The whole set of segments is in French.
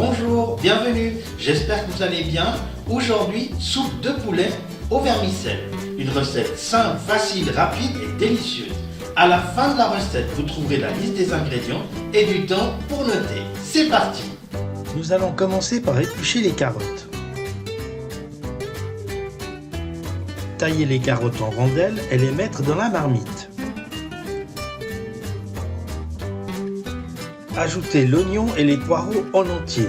Bonjour, bienvenue, j'espère que vous allez bien. Aujourd'hui, soupe de poulet au vermicelle. Une recette simple, facile, rapide et délicieuse. À la fin de la recette, vous trouverez la liste des ingrédients et du temps pour noter. C'est parti! Nous allons commencer par éplucher les carottes. Tailler les carottes en rondelles et les mettre dans la marmite. Ajouter l'oignon et les poireaux en entier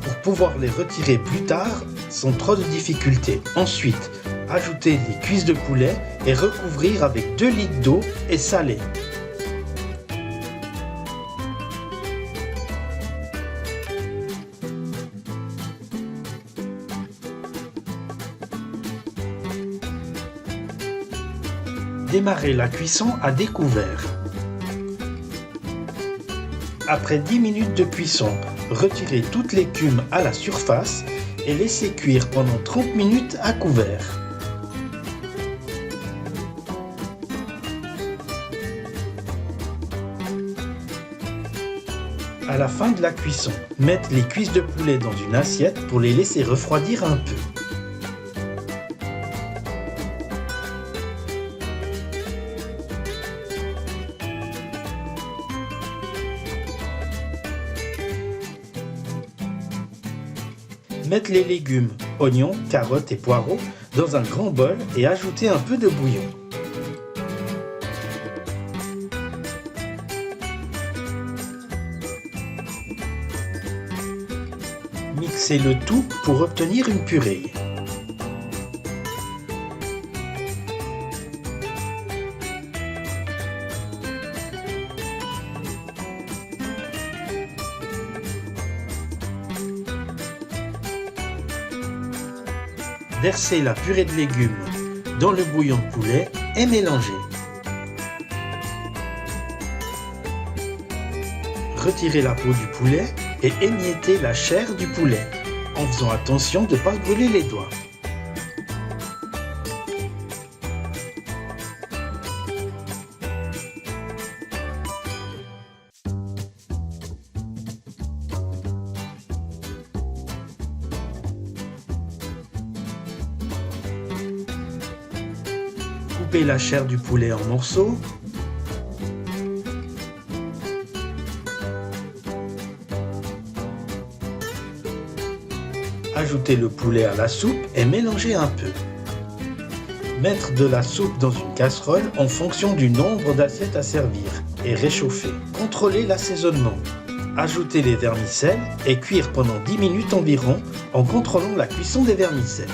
pour pouvoir les retirer plus tard sans trop de difficultés. Ensuite, ajouter les cuisses de poulet et recouvrir avec 2 litres d'eau et saler. Démarrer la cuisson à découvert. Après 10 minutes de cuisson, retirez toute l'écume à la surface et laissez cuire pendant 30 minutes à couvert. À la fin de la cuisson, mettez les cuisses de poulet dans une assiette pour les laisser refroidir un peu. Mettez les légumes, oignons, carottes et poireaux dans un grand bol et ajoutez un peu de bouillon. Mixez le tout pour obtenir une purée. Versez la purée de légumes dans le bouillon de poulet et mélangez. Retirez la peau du poulet et émiettez la chair du poulet en faisant attention de ne pas brûler les doigts. Coupez la chair du poulet en morceaux. Ajoutez le poulet à la soupe et mélangez un peu. Mettre de la soupe dans une casserole en fonction du nombre d'assiettes à servir et réchauffer. Contrôlez l'assaisonnement. Ajoutez les vermicelles et cuire pendant 10 minutes environ en contrôlant la cuisson des vermicelles.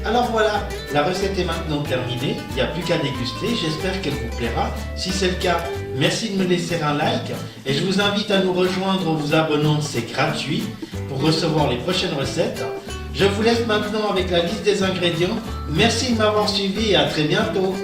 Alors voilà, la recette est maintenant terminée, il n'y a plus qu'à déguster, j'espère qu'elle vous plaira. Si c'est le cas, merci de me laisser un like et je vous invite à nous rejoindre en vous abonnant, c'est gratuit, pour recevoir les prochaines recettes. Je vous laisse maintenant avec la liste des ingrédients. Merci de m'avoir suivi et à très bientôt.